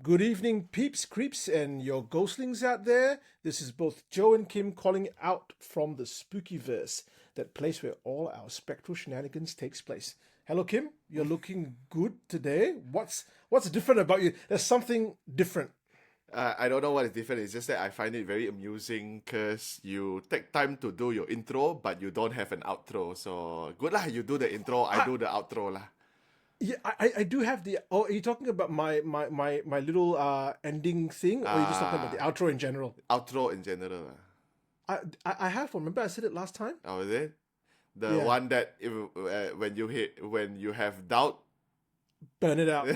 Good evening, peeps, creeps, and your ghostlings out there. This is both Joe and Kim calling out from the spooky verse, that place where all our spectral shenanigans takes place. Hello, Kim. You're looking good today. What's different about you? There's something different. I don't know what is different. It's just that I find it very amusing because you take time to do your intro, but you don't have an outro. So good lah. You do the intro, I I, do the outro lah. yeah, I do have the. Oh, are you talking about my little ending thing, or are you just talking about the Ah, outro in general? outro in general lah. I have one. Remember I said it last time. Oh, is it the Yeah, one that if, when you have doubt? burn it out.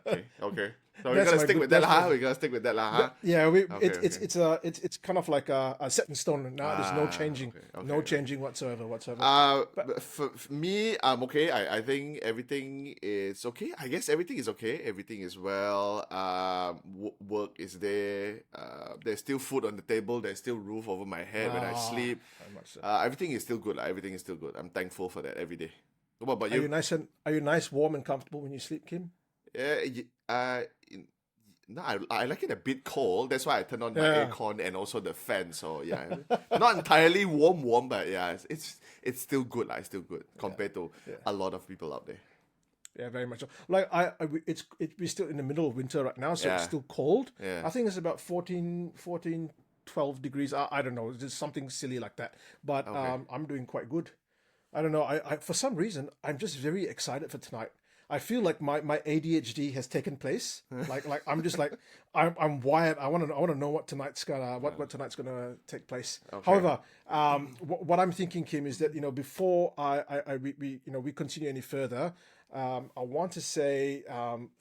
Okay, okay. So we're That's gonna my stick good. with that That's lah. my. Huh? We're gonna stick with that lah. Huh? Yeah, Okay, okay. it's kind of like a set in stone. Now there's Okay, no okay, okay. changing whatsoever. But For me, I'm okay. I think everything is okay. I guess everything is okay. Everything is well. Work is there. There's still food on the table. There's still roof over my head when I sleep. very much so. Everything is still good. Like, everything is still good. I'm thankful for that every day. What about Are you? you are you nice, warm, and comfortable when you sleep, Kim? Yeah, no, I like it a bit cold. That's why I turn on my Yeah, aircon and also the fan. So yeah, not entirely warm, but yeah, it's still good. Like, still good yeah, compared to yeah, a lot of people out there. yeah, very much so. Like we're still in the middle of winter right now, so it's Yeah, still cold. yeah. I think it's about 12 degrees. I don't know, just something silly like that. But Okay. I'm doing quite good. I don't know. I for some reason I'm just very excited for tonight. I feel like my ADHD has taken place. Like I'm just like I'm wired. I want to know what tonight's gonna take place. Okay. However, what I'm thinking, Kim, is that before we continue any further, I want to say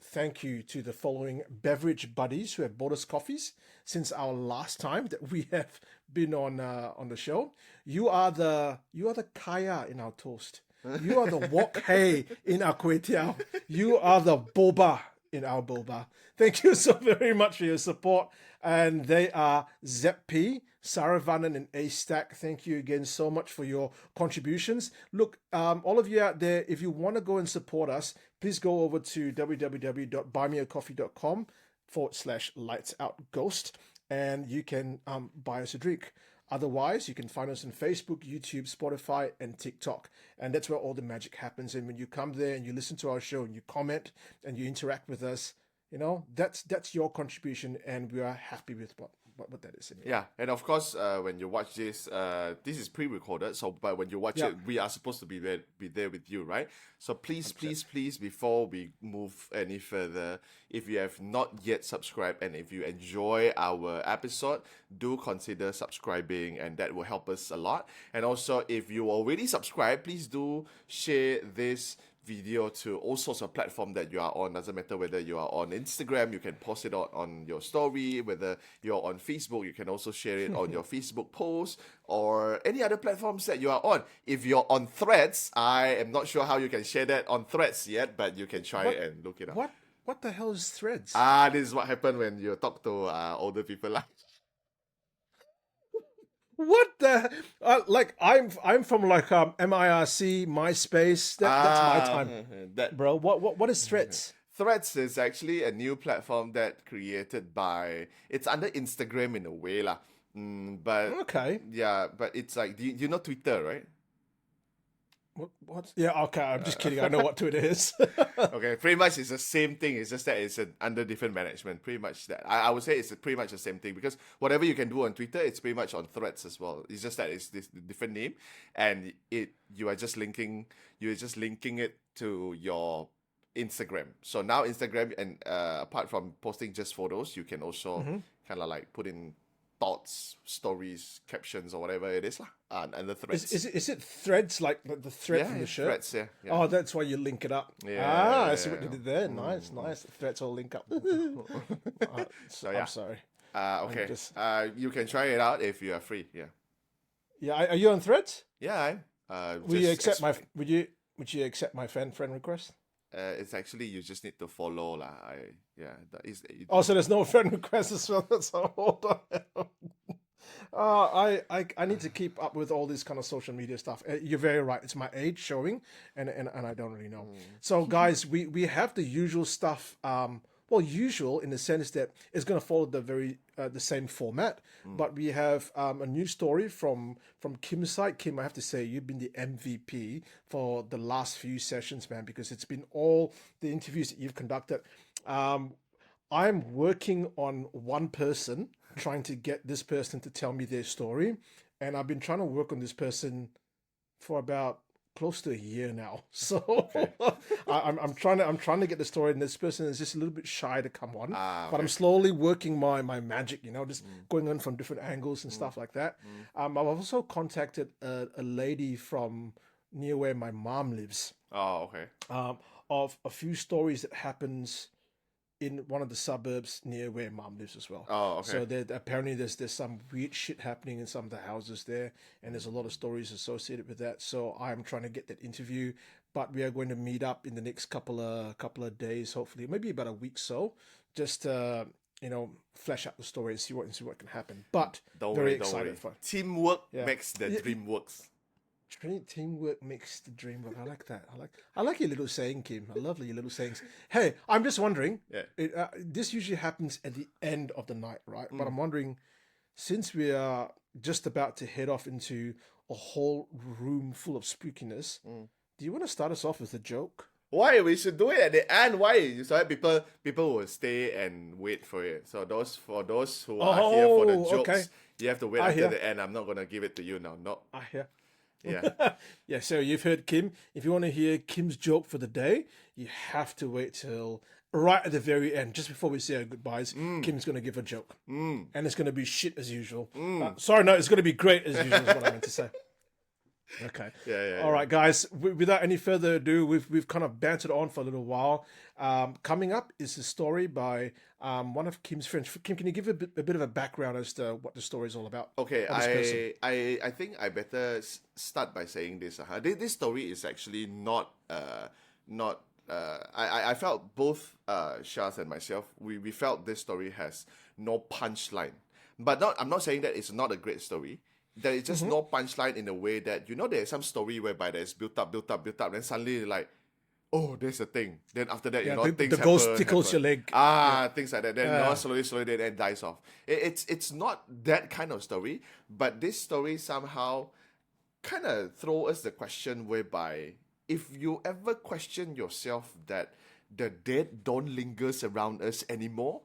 thank you to the following beverage buddies who have bought us coffees since our last time that we have been on the show. You are the kaya in our toast. You are the wok hei in our kway teow. You are the boba in our boba. Thank you so very much for your support. And they are Zep P, Saravanan, and A Stack. Thank you again so much for your contributions. Look, all of you out there, if you want to go and support us, please go over to www.buymeacoffee.com/lights out ghost, and you can buy us a drink. Otherwise, you can find us on Facebook, YouTube, Spotify, and TikTok. And that's where all the magic happens. And when you come there and you listen to our show and you comment and you interact with us, that's your contribution, and we are happy with what that is anyway. Yeah, and of course, when you watch this is pre-recorded. So, but when you watch Yeah. it, we are supposed to be there with you, right? So please, 100%. please, please, before we move any further, if you have not yet subscribed and if you enjoy our episode, do consider subscribing, and that will help us a lot. And also, if you already subscribed, please do share this video to all sorts of platform that you are on. Doesn't matter whether you are on Instagram, you can post it on your story. Whether you're on Facebook, you can also share it on your Facebook post or any other platforms that you are on. If you're on Threads, I am not sure how you can share that on Threads yet, but you can try What and look it up. what the hell is Threads? This is what happened when you talk to older people. Like, What the like I'm from like MIRC, MySpace. That's my ah, time, that bro. What is Threads? Threads is actually a new platform that created by it's under Instagram in a way lah. But Okay. yeah, but it's like you know Twitter, right? What? Yeah. Okay. I'm just kidding. I know what Twitter is. Okay, pretty much it's the same thing. It's just that it's under different management. Pretty much that. I would say it's pretty much the same thing because whatever you can do on Twitter, it's pretty much on Threads as well. It's just that it's this different name, and you are just linking it to your Instagram. So now Instagram, and apart from posting just photos, you can also hmm kind of like put in thoughts, stories, captions, or whatever it is lah. And the threads. Is it Threads, like the thread Yeah, from the yeah, shirt? threads. Yeah, yeah, Oh, that's why you link it up. yeah, Ah, I see what you yeah. did there. Nice, Mm. nice. The threads all link up. So I'm yeah. sorry. I'm Okay. just. You can try it out if you are free. Yeah. Yeah. Are you on Threads? Yeah. Will you Just accept my? Would you accept my friend request? it's actually you just need to follow lah. Yeah. That is it, Oh, so there's no friend request as well. So hold on. I need to keep up with all this kind of social media stuff. You're very right. It's my age showing, and I don't really know. mm. So, guys, we have the usual stuff well, usual in the sense that it's going to follow the same format. But we have a new story from Kim's side. Kim, I have to say you've been the MVP for the last few sessions, man, because it's been all the interviews that you've conducted. Um, I'm working on one person, trying to get this person to tell me their story, and I've been trying to work on this person for about close to a year now. So Okay. I'm trying to get the story, and this person is just a little bit shy to come on. Ah, But I'm okay. slowly working my magic, just going on from different angles and stuff like that. I've also contacted a lady from near where my mom lives, Oh, okay. um, of a few stories that happens in one of the suburbs near where mom lives as well. Oh, okay. So there apparently there's some weird shit happening in some of the houses there, and there's a lot of stories associated with that. So I'm trying to get that interview, but we are going to meet up in the next couple of days, hopefully, maybe about a week so, just flesh out the story and see what can happen. But Don't very worry, don't worry. excited for Teamwork yeah. makes the Yeah, dream works. teamwork makes the dream work. I like that. I like your little saying, Kim. I love your little sayings. Hey, I'm just wondering. Yeah. This usually happens at the end of the night, right? But I'm wondering, since we are just about to head off into a whole room full of spookiness, do you want to start us off with a joke? Why we should do it at the end? Why? So that people will stay and wait for it. So for those who are here for the Oh, jokes, okay. you have to wait I until hear. the end. I'm not gonna give it to you now. No. I hear. Yeah. Yeah, so you've heard Kim. If you want to hear Kim's joke for the day, you have to wait till right at the very end, just before we say our goodbyes. Kim's going to give a joke. And it's going to be shit as usual. Sorry, no, it's going to be great as usual, is what I meant to say. Okay. Yeah. All right, guys. Without any further ado, we've kind of bantered on for a little while. Coming up is a story by one of Kim's friends. Kim, can you give a bit of a background as to what the story is all about? Okay, Or this person? I think I better start by saying this. This story is actually not. I felt both Shaz and myself, we felt this story has no punchline. But I'm not saying that it's not a great story. There is just no punchline in a way that, there's some story whereby there's built up, then suddenly like, oh, there's a thing. Then after that, Yeah, things the ghost happen. tickles your leg. Things like that. Then slowly, then it dies off. It's not that kind of story, but this story somehow kind of throw us the question whereby if you ever question yourself that the dead don't lingers around us anymore,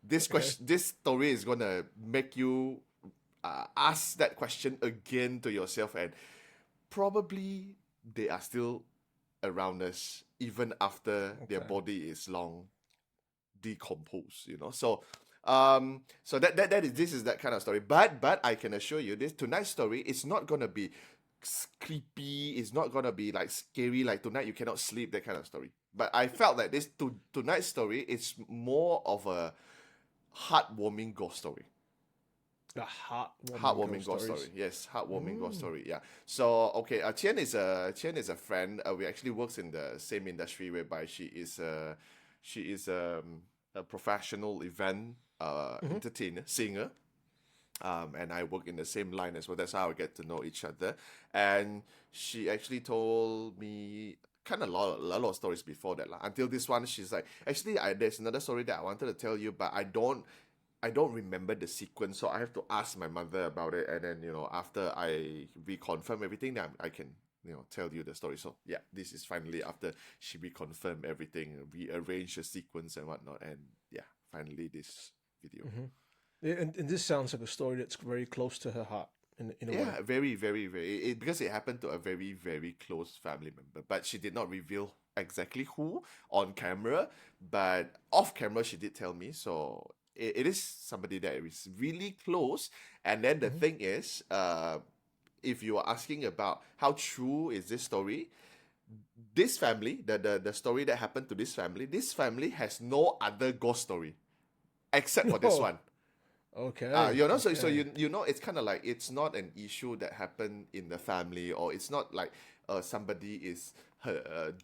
this story is gonna make you ask that question again to yourself, and probably they are still around us even after their body is long decomposed. So that is this is that kind of story. But I can assure you, this tonight's story is not gonna be creepy. It's not gonna be like scary. Like tonight you cannot sleep. That kind of story. But I felt that tonight's story is more of a heartwarming ghost story. A Heartwarming ghost story. Yes, heartwarming ghost story. Yeah. So okay, Qian is a friend. We actually works in the same industry whereby she is a professional event entertainer, singer. And I work in the same line as well. That's how I get to know each other. And she actually told me kind of a lot of stories before that. Until this one, she's like, actually, there's another story that I wanted to tell you, but I don't remember the sequence, so I have to ask my mother about it. And then, after I reconfirm everything, then I can, tell you the story. So yeah, this is finally after she reconfirmed everything, rearranged the sequence and whatnot. And yeah, finally this video. Yeah, and this sounds like a story that's very close to her heart in a way. Yeah, very, very, very. Because it happened to a very, very close family member, but she did not reveal exactly who on camera. But off camera, she did tell me. So it is somebody that is really close. And then the thing is, if you are asking about how true is this story, this family, the story that happened to this family has no other ghost story except for this Oh, one. okay. So Okay. it's kind of like it's not an issue that happened in the family, or it's not like somebody is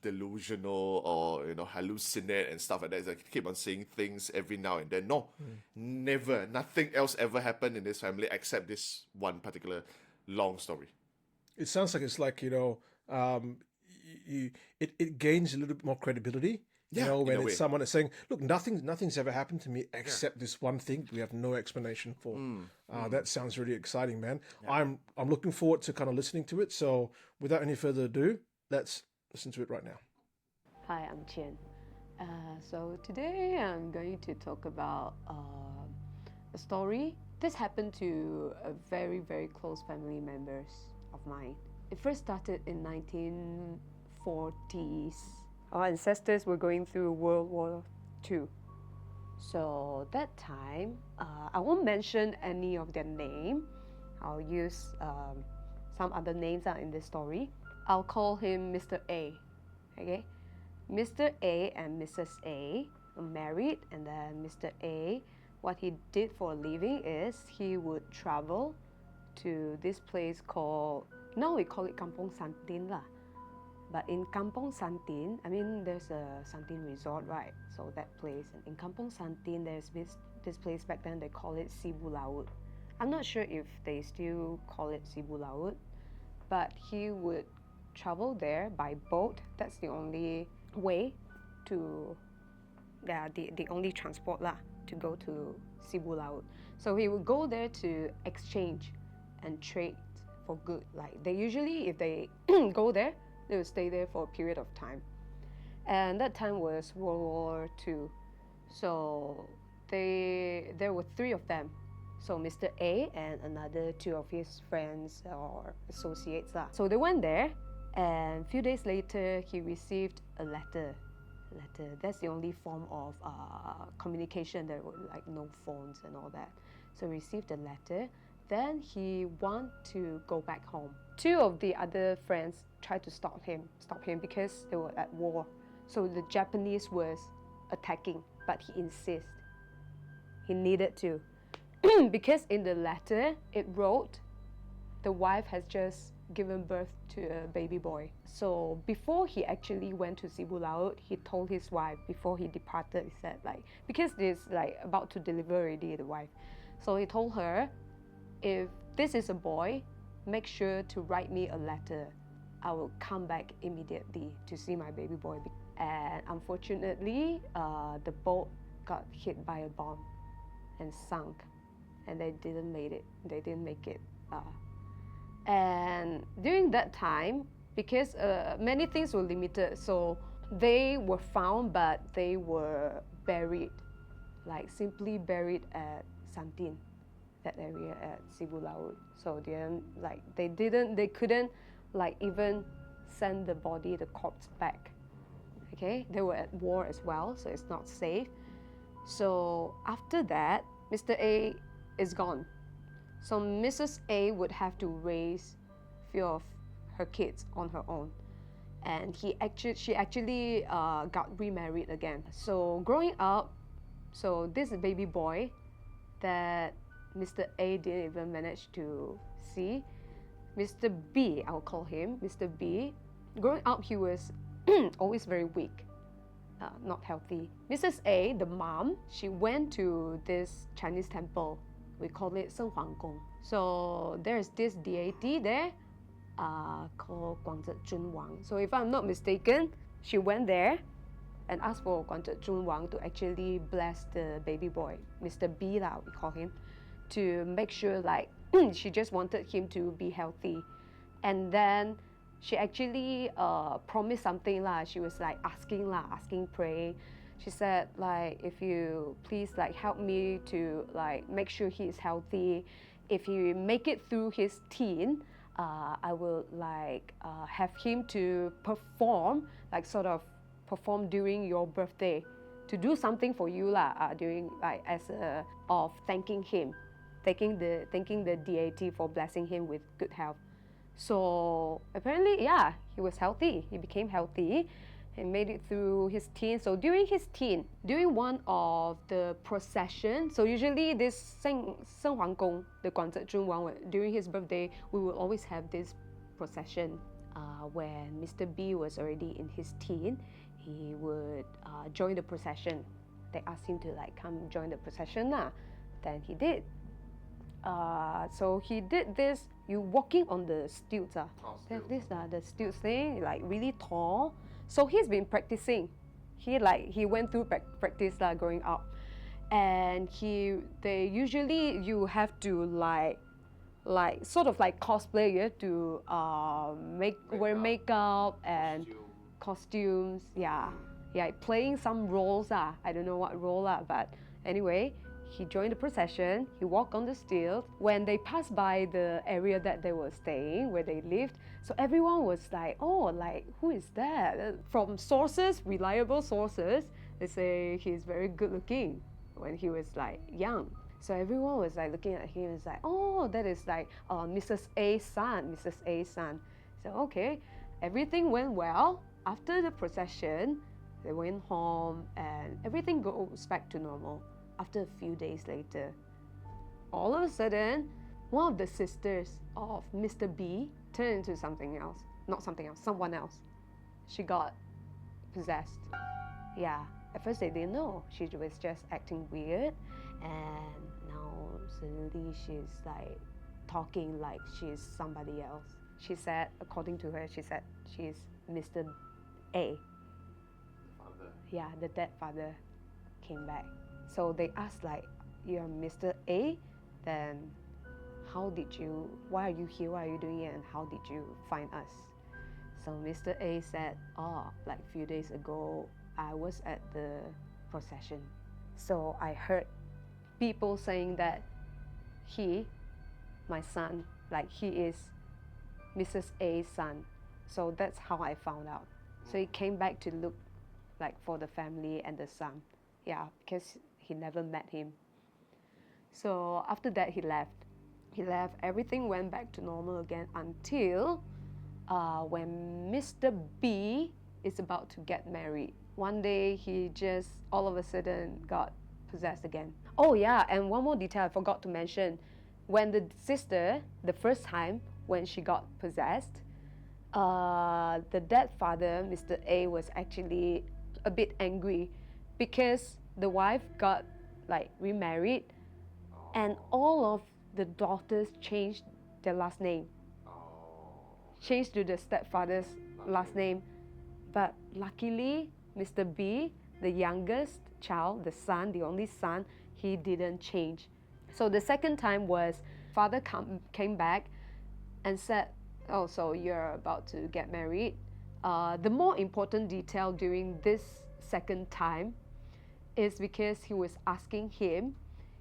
delusional or hallucinate and stuff like that. It's like keep on saying things every now and then. No, never, nothing else ever happened in this family except this one particular long story. It sounds like it's like, um, it gains a little bit more credibility You know, in when a it's way. someone that's saying, "Look, nothing's ever happened to me except this one thing we have no explanation for." That sounds really exciting, man. I'm looking forward to kind of listening to it. So, without any further ado, let's listen to it right now. Hi, I'm Qian. So today I'm going to talk about a story. This happened to a very, very close family members of mine. It first started in 1940s. Our ancestors were going through World War II. So that time, I won't mention any of their name. I'll use some other names in this story. I'll call him Mr. A. Okay? Mr. A and Mrs. A are married, and then Mr. A, what he did for a living is he would travel to this place called, now we call it Kampong Santin lah. But in Kampong Santin, I mean, there's a Santin resort, right? So that place. And in Kampong Santin, there's this place back then, they call it Sibu Laut. I'm not sure if they still call it Sibu Laut, but he would travel there by boat. That's the only way to, the only transport lah, to go to Sibu Laut. So he would go there to exchange and trade for good. Like they usually, if they go there, they would stay there for a period of time. And that time was World War II. So there were three of them. So Mr. A and another two of his friends or associates lah. So they went there, and a few days later, he received a letter. That's the only form of communication. There were like no phones and all that. So he received a letter. Then he wanted to go back home. Two of the other friends tried to stop him because they were at war. So the Japanese was attacking, but he insisted. He needed to. Because in the letter, it wrote, the wife has just given birth to a baby boy. So before he actually went to Sibu Laut, he told his wife before he departed, he said like, because he's like about to deliver already, the wife. So he told her, if this is a boy, make sure to write me a letter. I will come back immediately to see my baby boy. And unfortunately, the boat got hit by a bomb and sunk, and they didn't make it. And during that time, because many things were limited, so they were found, but they were buried, like simply buried at Santin, that area at Sibu Laut. So they couldn't like even send the corpse back. Okay, they were at war as well, so it's not safe. So after that, Mr. A is gone. So Mrs. A would have to raise few of her kids on her own. And she actually got remarried again. So growing up, so this baby boy that Mr. A didn't even manage to see, Mr. B, I'll call him, Mr. B, growing up he was always very weak, not healthy. Mrs. A, the mom, she went to this Chinese temple. We call it Shen Huang Gong. So there's this deity there called Guangzhe Wang. So if I'm not mistaken, she went there and asked for Guangzhe Wang to actually bless the baby boy, Mr. B lah, we call him, to make sure like she just wanted him to be healthy. And then she actually promised something lah. She was like asking, praying. She said like, if you please like help me to like make sure he is healthy. If he make it through his teen, I will like have him to perform, like sort of perform during your birthday, to do something for you lah, during like as a of thanking him, thanking the deity for blessing him with good health. So apparently, yeah, he was healthy. He became healthy and made it through his teen. So during his teen, during one of the procession, so usually this Shen Huang Gong, the Guangzhe Wang, during his birthday, we will always have this procession. When Mr. B was already in his teen, he would join the procession. They asked him to like come join the procession lah. Then he did. So he did this. You walking on the stilts. There's this the stilts thing, like really tall. So he's been practicing. He went through practice lah growing up, and they usually you have to sort of like cosplay. You have to wear makeup and costumes. Yeah, playing some roles. I don't know what role but anyway, he joined the procession. He walked on the stilts. When they passed by the area that they were staying, where they lived, so everyone was like, "Oh, like who is that?" From reliable sources, they say he's very good looking when he was like young. So everyone was like looking at him and was like, "Oh, that is like Mrs. A's son, Mrs. A's son." So okay, everything went well. After the procession, they went home and everything goes back to normal. After a few days later, all of a sudden, one of the sisters of Mr. B turned into someone else. She got possessed. Yeah, at first they didn't know. She was just acting weird, and now suddenly she's like talking like she's somebody else. She said, according to her, she's Mr. A. Father. Yeah, the dead father came back. So they asked like, "You're Mr. A? Then why are you here? What are you doing here? And how did you find us?" So Mr. A said, "Oh, like a few days ago, I was at the procession. So I heard people saying that my son, like he is Mrs. A's son. So that's how I found out." So he came back to look like for the family and the son. Yeah, because he never met him. So after that, he left. Everything went back to normal again until when Mr. B is about to get married. One day, he just all of a sudden got possessed again. Oh yeah, and one more detail I forgot to mention. When the sister, the first time when she got possessed, the dead father, Mr. A, was actually a bit angry because the wife got like remarried and all of the daughters changed their last name. Changed to the stepfather's last name. But luckily, Mr. B, the youngest child, the son, the only son, he didn't change. So the second time was father came back and said, "Oh, so you're about to get married." The more important detail during this second time is because he was asking him,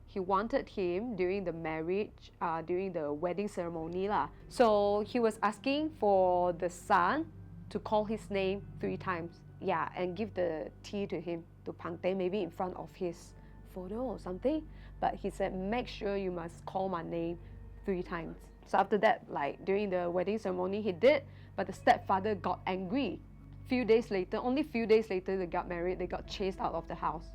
he wanted him during the marriage, during the wedding ceremony lah. So he was asking for the son to call his name 3 times. Yeah, and give the tea to him, to pangteng, maybe in front of his photo or something. But he said, "Make sure you must call my name 3 times." So after that, like during the wedding ceremony, he did, but the stepfather got angry. Only few days later, they got married. They got chased out of the house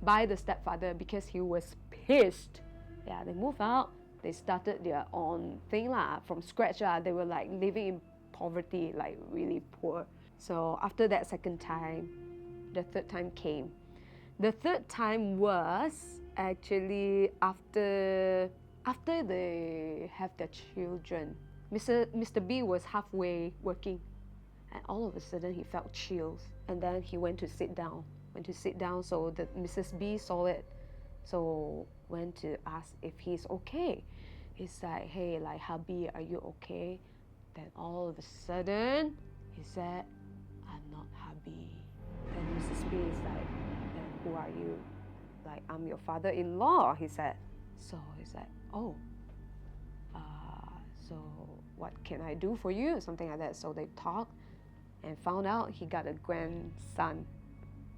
by the stepfather because he was pissed. Yeah, they moved out. They started their own thing lah, from scratch lah. They were like living in poverty, like really poor. So after that second time, the third time came. The third time was actually after they have their children. Mr. B was halfway working, and all of a sudden he felt chills, and then he went to sit down. So the Mrs. B saw it, so went to ask if he's okay. He's like, "Hey, like hubby, are you okay?" Then all of a sudden he said, "I'm not hubby." Then Mrs. B is like, "Then who are you?" Like, "I'm your father-in-law," he said. So he's like, "Oh, so what can I do for you?" Something like that. So they talked and found out he got a grandson.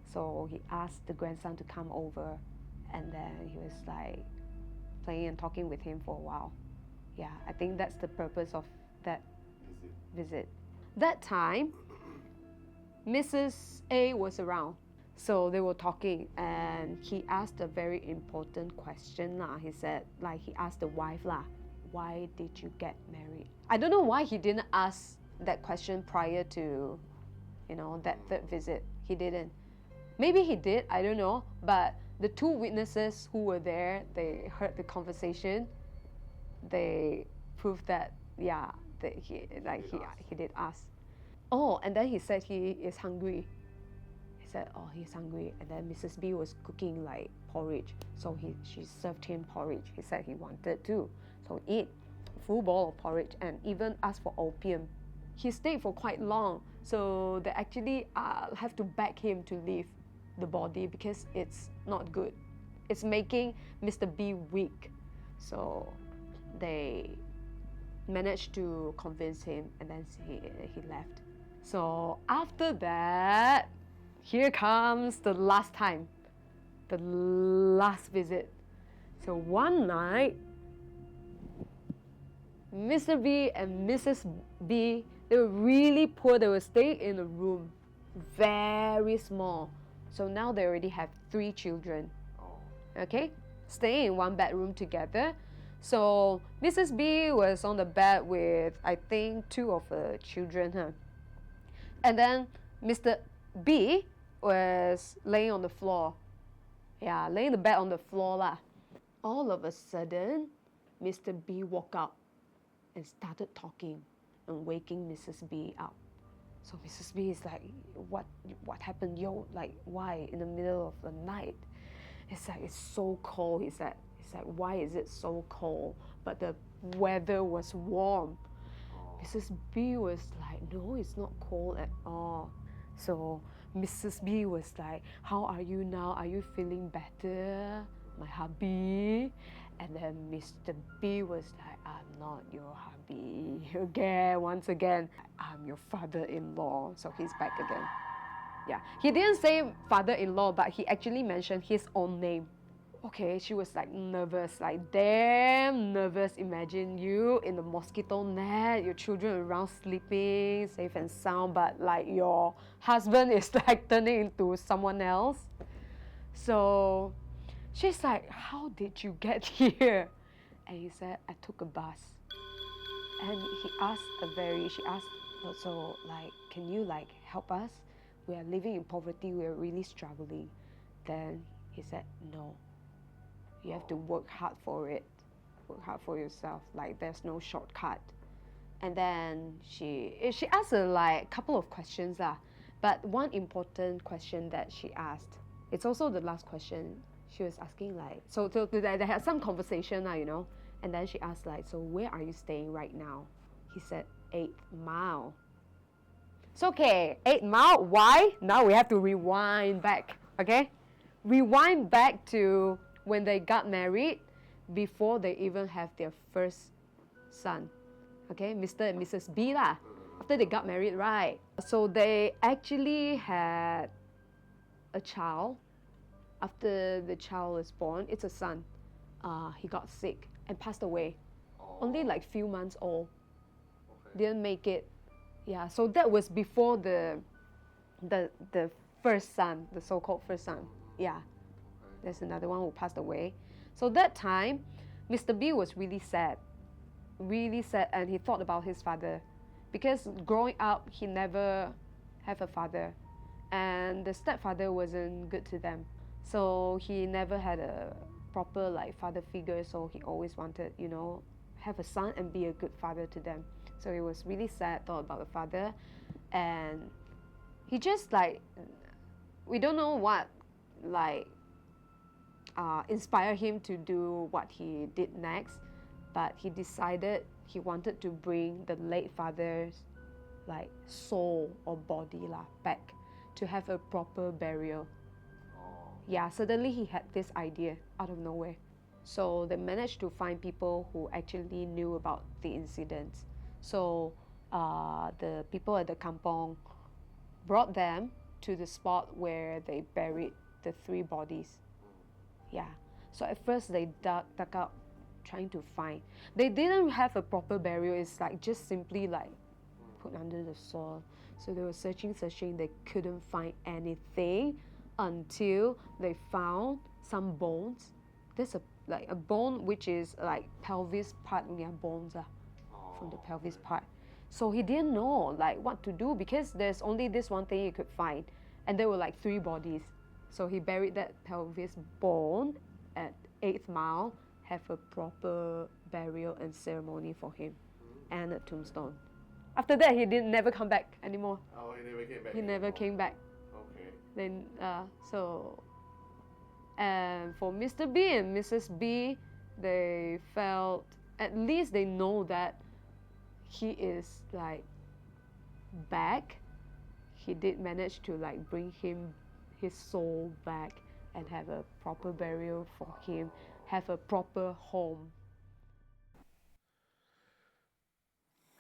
So he asked the grandson to come over, and then he was like playing and talking with him for a while. Yeah, I think that's the purpose of that visit. That time, Mrs. A was around. So they were talking, and he asked a very important question lah. He said, like, he asked the wife lah, "Why did you get married?" I don't know why he didn't ask that question prior to, that third visit. He didn't. Maybe he did, I don't know. But the 2 witnesses who were there, they heard the conversation. They proved that, yeah, that he did ask. Oh, and then he said he is hungry. He said, oh, he's hungry. And then Mrs. B was cooking like porridge. So she served him porridge. He said he wanted to. So eat full bowl of porridge and even asked for opium. He stayed for quite long. So they actually have to beg him to leave the body because it's not good. It's making Mr. B weak. So they managed to convince him and then he left. So after that, here comes the last time, the last visit. So one night, Mr. B and Mrs. B, they were really poor. They were staying in a room, very small. So now they already have 3 children. Okay, staying in one bedroom together. So Mrs. B was on the bed with, I think, 2 of her children. And then Mr. B was laying on the floor. Yeah, laying the bed on the floor lah. All of a sudden, Mr. B woke up and started talking and waking Mrs. B up. So Mrs. B is like, what happened, yo? Like, why in the middle of the night? It's like, it's so cold. It's like, why is it so cold? But the weather was warm. Mrs. B was like, no, it's not cold at all. So Mrs. B was like, how are you now? Are you feeling better, my hubby? And then Mr. B was like, I'm not your hubby. Again, once again, I'm your father-in-law. So he's back again. Yeah, he didn't say father-in-law, but he actually mentioned his own name. Okay, she was like nervous, like damn nervous. Imagine you in the mosquito net, your children around sleeping, safe and sound, but like your husband is like turning into someone else. So she's like, how did you get here? And he said, I took a bus. And she asked also, like, can you like help us? We are living in poverty, we are really struggling. Then he said, no. You have to work hard for it. Work hard for yourself. Like, there's no shortcut. And then she asked her like a couple of questions lah. But one important question that she asked, it's also the last question. She was asking like, so they had some conversation lah, you know. And then she asked like, so where are you staying right now? He said 8th Mile. It's okay, 8 Mile. Why? Now we have to rewind back. Okay, rewind back to when they got married, before they even have their first son. Okay, Mr. and Mrs. B lah. After they got married, right? So they actually had a child. After the child was born, it's a son. He got sick and passed away. Only like few months old. Didn't make it. Yeah, so that was before the first son, the so-called first son. Yeah. There's another one who passed away. So that time, Mr. B was really sad, and he thought about his father. Because growing up, he never had a father. And the stepfather wasn't good to them. So he never had a proper like father figure, so he always wanted, you know, have a son and be a good father to them. So he was really sad, thought about the father. And he just like, we don't know what like, inspire him to do what he did next, but he decided he wanted to bring the late father's like soul or body back to have a proper burial. Yeah, suddenly he had this idea out of nowhere. So they managed to find people who actually knew about the incident. So the people at the kampong brought them to the spot where they buried the 3 bodies. Yeah, so at first they dug out, trying to find. They didn't have a proper burial. It's like just simply like put under the soil. So they were searching. They couldn't find anything until they found some bones. There's a bone which is like pelvis part bones from the pelvis part. So he didn't know like what to do because there's only this one thing he could find, and there were like 3 bodies. So he buried that pelvis bone at 8th Mile, have a proper burial and ceremony for him, and a tombstone. After that, he never come back anymore. Oh, he never came back. He never came back. Okay. Then so, and for Mr. B and Mrs. B, they felt, at least they know that he is like back. He did manage to like bring his soul back and have a proper burial for him, have a proper home.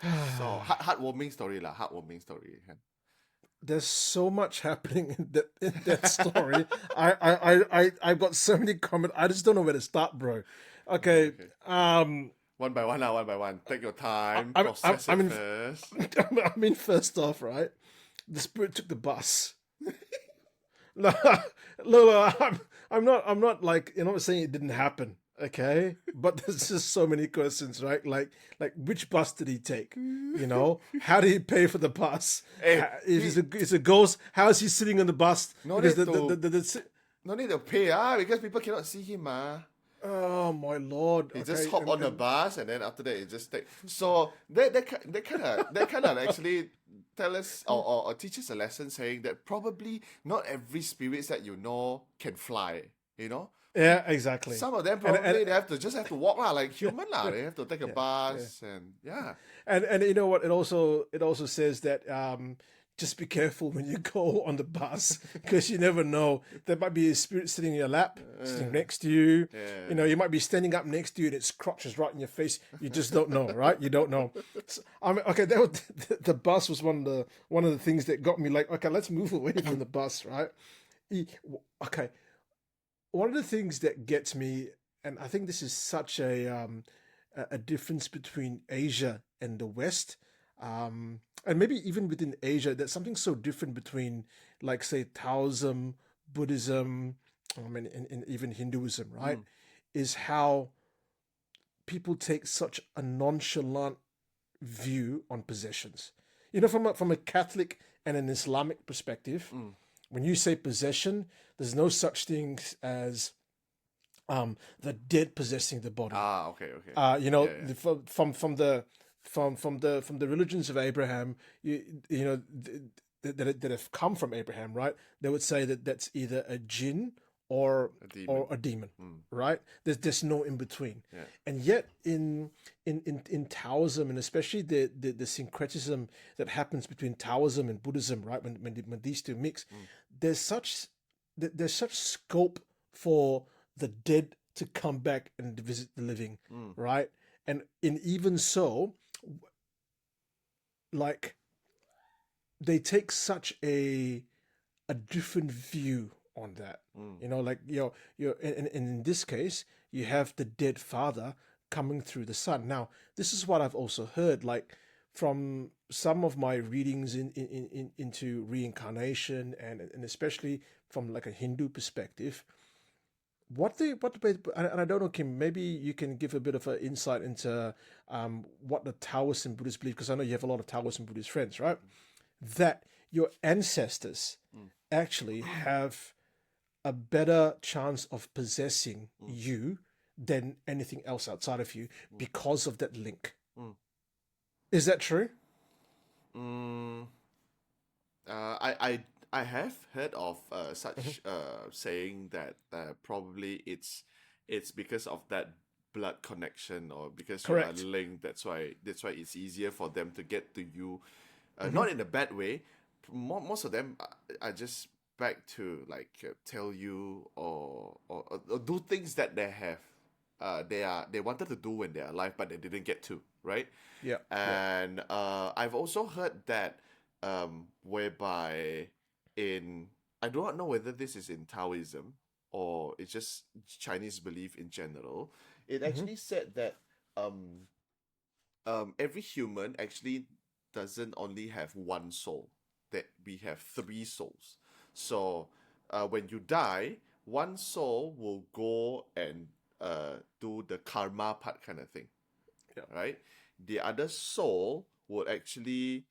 So heartwarming story lah, heartwarming story. There's so much happening in that story. I've got so many comments. I just don't know where to start, bro. Okay. Okay. Um. One by one lah, one by one. Take your time, I process I it mean, first. I mean, first off, right? The spirit took the bus. No, no, I'm not like, you know, saying it didn't happen. Okay, but there's just so many questions, right? Like which bus did he take? You know, how did he pay for the bus? Hey, If it's a ghost, how is he sitting on the bus? No Because need to- the No need to pay because people cannot see him oh my lord! He Okay, just hop on the bus and then after that he just take. So they kind of actually tell us or teach us a lesson saying that probably not every spirits that you know can fly. You know, yeah, exactly. some of them And- probably and- they have to walk like human They have to take a bus and And you know what? It also says that just be careful when you go on the bus because you never know. There might be a spirit sitting in your lap, sitting next to you. Yeah. You know, you might be standing up next to you and its crotch is right in your face. You just don't know, right? You don't know. So, I mean, okay, that was, the bus was one of the things that got me like, okay, let's move away from the bus, right? Okay, one of the things that gets me, and I think this is such a difference between Asia and the West, and maybe even within Asia, there's something so different between, like, say, Taoism, Buddhism, I mean, and even Hinduism, right? Is how people take such a nonchalant view on possessions. You know, from a Catholic and an Islamic perspective, when you say possession, there's no such thing as the dead possessing the body. Okay. You know, Yeah. from the religions of Abraham, you know that have come from Abraham, right? They would say that that's either a jinn or a demon, right? There's no in between. Yeah. And yet in Taoism, and especially the syncretism that happens between Taoism and Buddhism, right? When these two mix, there's such scope for the dead to come back and visit the living, right? And even so, like, they take such a different view on that. You know, like and in this case, you have the dead father coming through the son. Now, this is what I've also heard, like from some of my readings into reincarnation and especially from like a Hindu perspective. And I don't know, Kim, maybe you can give a bit of an insight into what the Taoists and Buddhists believe, because I know you have a lot of Taoists and Buddhist friends, right? That your ancestors actually have a better chance of possessing you than anything else outside of you because of that link. Is that true? I have heard of such saying that probably it's because of that blood connection or because you are Correct. linked. That's why it's easier for them to get to you, not in a bad way. Most of them are just back to like tell you or do things that they have. They wanted to do when they're alive, but they didn't get to, right? Yeah. And I've also heard that whereby I do not know whether this is in Taoism or it's just Chinese belief in general. It actually said that every human actually doesn't only have one soul, that we have three souls. So when you die, one soul will go and do the karma part kind of thing. Yeah. Right? The other soul would actually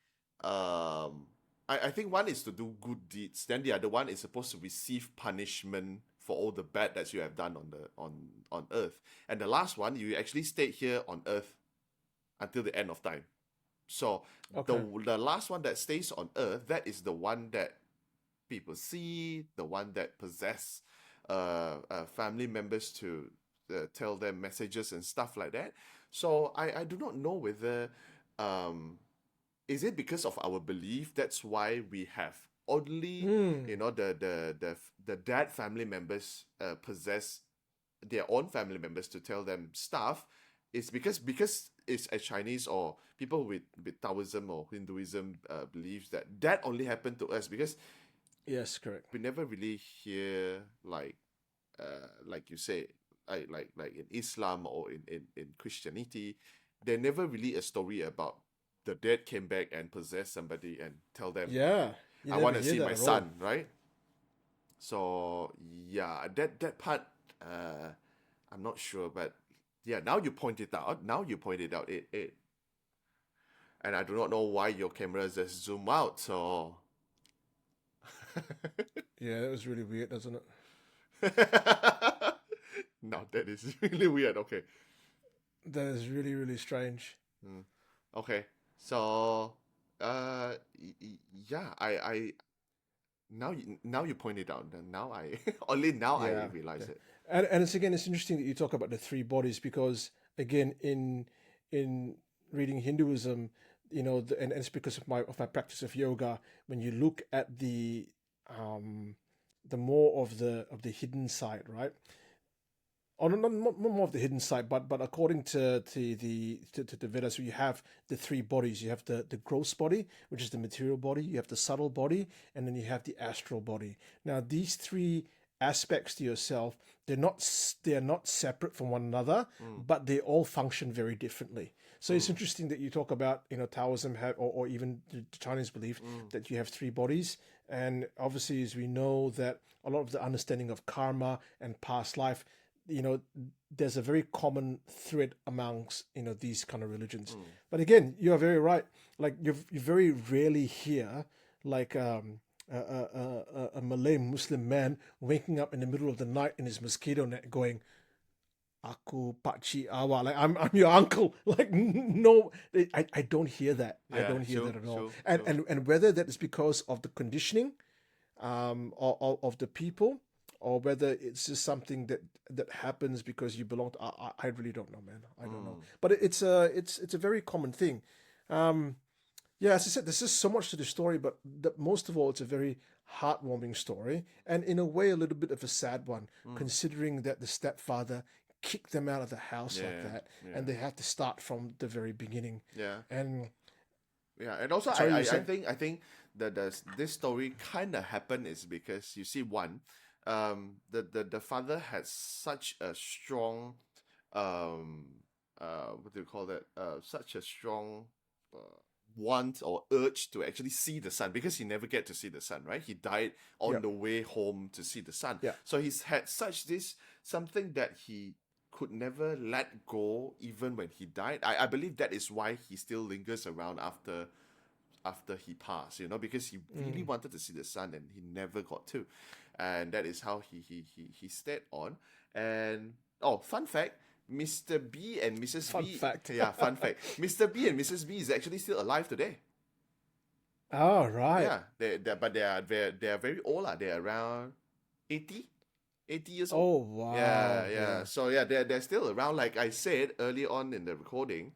I think one is to do good deeds, then the other one is supposed to receive punishment for all the bad that you have done on earth. And the last one, you actually stayed here on earth until the end of time. So Okay. the last one that stays on earth, that is the one that people see, the one that possess family members to tell them messages and stuff like that. So I do not know whether is it because of our belief that's why we have only the dad family members possess their own family members to tell them stuff. It's because it's a Chinese or people with Taoism or Hinduism believes that only happened to us because Yes, correct. we never really hear like you say like in Islam or in Christianity, there never really a story about the dead came back and possessed somebody and tell them, Yeah, you I never want to hear see that my at all. son, right? So yeah, that part I'm not sure, but yeah, now you point it out. It and I do not know why your camera just zoom out. So Yeah, that was really weird, doesn't it? now that is really weird. Okay. That is really, really strange. Okay. So yeah, I now you point it out. And now I only now I Yeah, realize yeah. it. And it's interesting that you talk about the three bodies because again in reading Hinduism, and it's because of my practice of yoga. When you look at the more of the hidden side, right? Or not more of the hidden side, but according to the Vedas, you have the three bodies. You have the gross body, which is the material body. You have the subtle body, and then you have the astral body. Now, these three aspects to yourself, they're not separate from one another, but they all function very differently. So it's interesting that you talk about Taoism have or even the Chinese belief that you have three bodies, and obviously as we know that a lot of the understanding of karma and past life, there's a very common thread amongst these kind of religions. But again, you are very right. Like you very rarely hear like a Malay Muslim man waking up in the middle of the night in his mosquito net going, "Aku pakcik awak," like I'm your uncle. Like no, I don't hear that. I Yeah, don't hear that at all. true, And true. and whether that is because of the conditioning of the people, or whether it's just something that happens because you belong to, I really don't know, man. I don't know. But it's a very common thing. Um, yeah, as I said, there's just so much to the story, but most of all, it's a very heartwarming story, and in a way, a little bit of a sad one, considering that the stepfather kicked them out of the house like Yeah, that, yeah, and they had to start from the very beginning. yeah. And Yeah, and also sorry, you were I saying? think that this story kind of happened is because you see one, the father had such a strong, um, what do you call that? Such a strong, uh, want or urge to actually see the sun because he never get to see the sun, right? He died on Yep. the way home to see the sun. Yeah. So he's had such this something that he could never let go even when he died. I believe that is why he still lingers around after he passed, because he really wanted to see the sun and he never got to. And that is how he stayed on. And oh, fun fact, Mr. B and Mrs. Fun B, fact. yeah, fun fact. Mr. B and Mrs. B is actually still alive today. Oh, right. Yeah, but they are very old. They're around 80, 80 years old. Oh, wow. Yeah, yeah. Yeah. So yeah, they're still around. Like I said early on in the recording,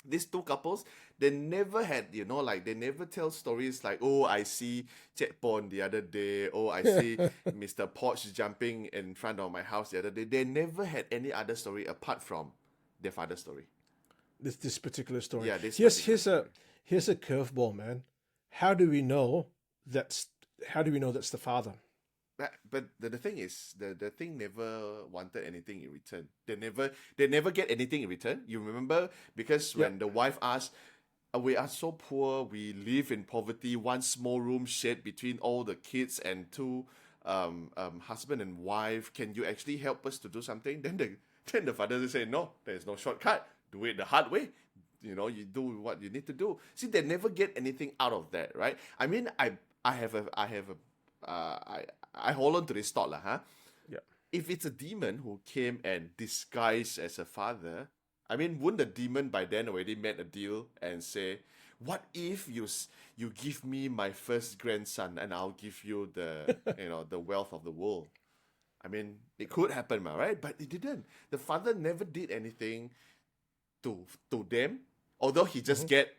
these two couples, they never had, like they never tell stories like, oh, I see Chet Pon the other day, oh, I see Mr. Poch jumping in front of my house the other day. They never had any other story apart from their father's story. This particular story. Yeah, this Here's particular here's a curveball, man. How do we know that's the father? But the thing is, the thing never wanted anything in return. They never get anything in return. You remember? Because when the wife asked, we are so poor, we live in poverty, one small room shared between all the kids and two husband and wife. Can you actually help us to do something? Then the father just say, no, there's no shortcut. Do it the hard way. You do what you need to do. See, they never get anything out of that, right? I mean, I hold on to this thought, huh? Yeah. If it's a demon who came and disguised as a father, I mean, wouldn't the demon by then already made a deal and say, what if you give me my first grandson and I'll give you the the wealth of the world? I mean, it could happen, right? But it didn't. The father never did anything to them, although he just get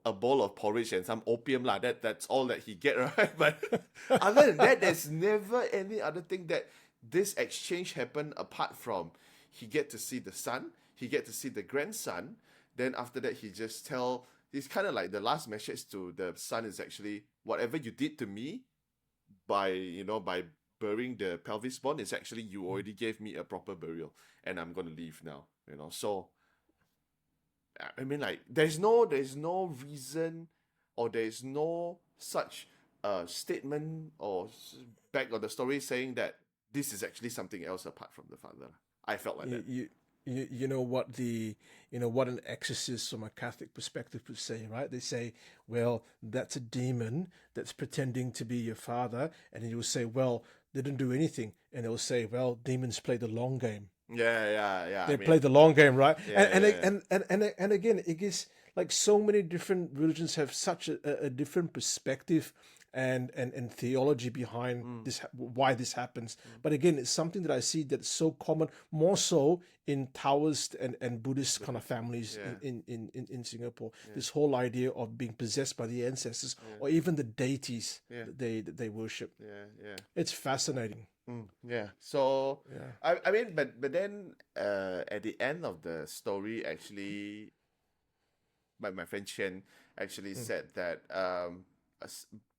a bowl of porridge and some opium lah. That's all that he get, right? But other than that, there's never any other thing that this exchange happened apart from he get to see the son, he get to see the grandson. Then after that, he just tell. It's kind of like the last message to the son is actually whatever you did to me by by burying the pelvis bone is actually you already gave me a proper burial and I'm gonna leave now. So I mean, like, there's no reason, or there's no such statement or back of the story saying that this is actually something else apart from the father. I felt like that. You know what what an exorcist from a Catholic perspective would say, right? They say, well, that's a demon that's pretending to be your father, and then you'll say, well, they didn't do anything, and they'll say, well, demons play the long game. Yeah. They play the long game, right? Yeah, And again, it gets like so many different religions have such a different perspective and theology behind this, why this happens. But again, it's something that I see that's so common, more so in Taoist and Buddhist kind of families in Singapore. This whole idea of being possessed by the ancestors or even the deities that they worship. Yeah. It's fascinating. Yeah. So I mean, but then at the end of the story, actually, my friend Chen actually said that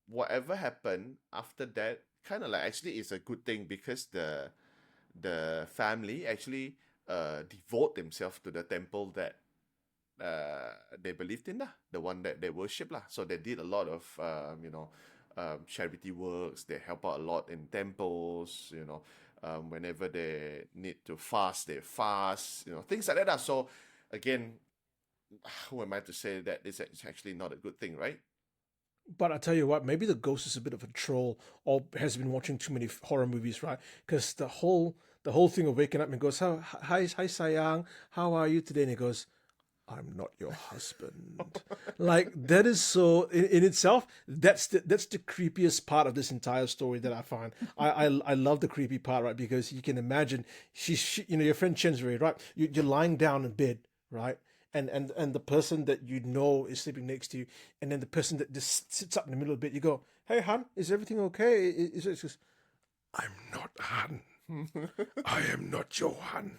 whatever happened after that, kind of like actually is a good thing because the family actually devote themselves to the temple that they believed in, the one that they worship lah. So they did a lot of charity works. They help out a lot in temples. Whenever they need to fast, they fast. Things like that lah. So again, who am I to say that it's actually not a good thing, right? But I tell you what, maybe the ghost is a bit of a troll or has been watching too many horror movies, right? Because the whole thing of waking up and goes, hi sayang, how are you today? And he goes, I'm not your husband. Like, that is so in itself. That's the creepiest part of this entire story that I find. I love the creepy part, right? Because you can imagine she your friend Chen's very right. You're lying down in bed, right? And the person that is sleeping next to you, and then the person that just sits up in the middle of the bed, you go, hey, Han, is everything okay? It's just, I'm not Han. I am not your Han.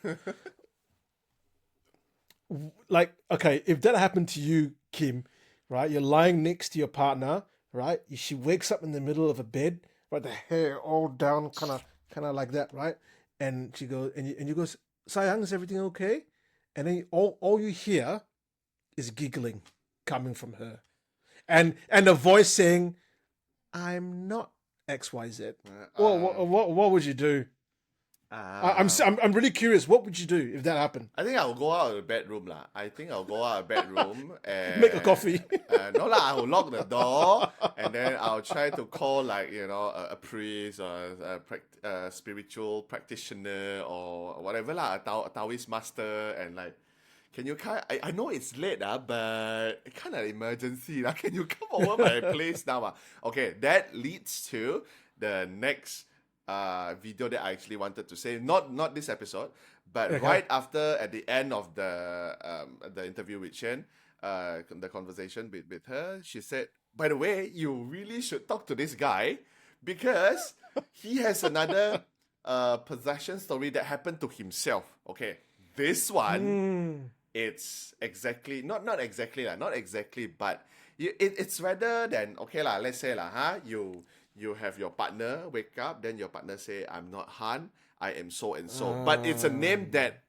Like, okay, if that happened to you, Kim, right? You're lying next to your partner, right? She wakes up in the middle of a bed, right? The hair all down, kind of like that, right? And she goes, and you goes, sayang, is everything okay? And then all you hear is giggling coming from her, and a voice saying, "I'm not XYZ." What would you do? I'm really curious. What would you do if that happened? I think I'll go out of the bedroom lah. And Make a coffee. No lah, I will lock the door and then I'll try to call like a priest or a spiritual practitioner or whatever lah, a Taoist master, and like, can you I know it's late but kind of emergency lah. Can you come over my place now? Okay, that leads to the next video that I actually wanted to say, not this episode, but right after, at the end of the interview with Chen, the conversation with her, she said, by the way, you really should talk to this guy because he has another possession story that happened to himself. Okay, this one, it's exactly, not exactly, but it's rather than, okay lah, let's say lah, you have your partner wake up, then your partner say, I'm not Han, I am so and so. But it's a name that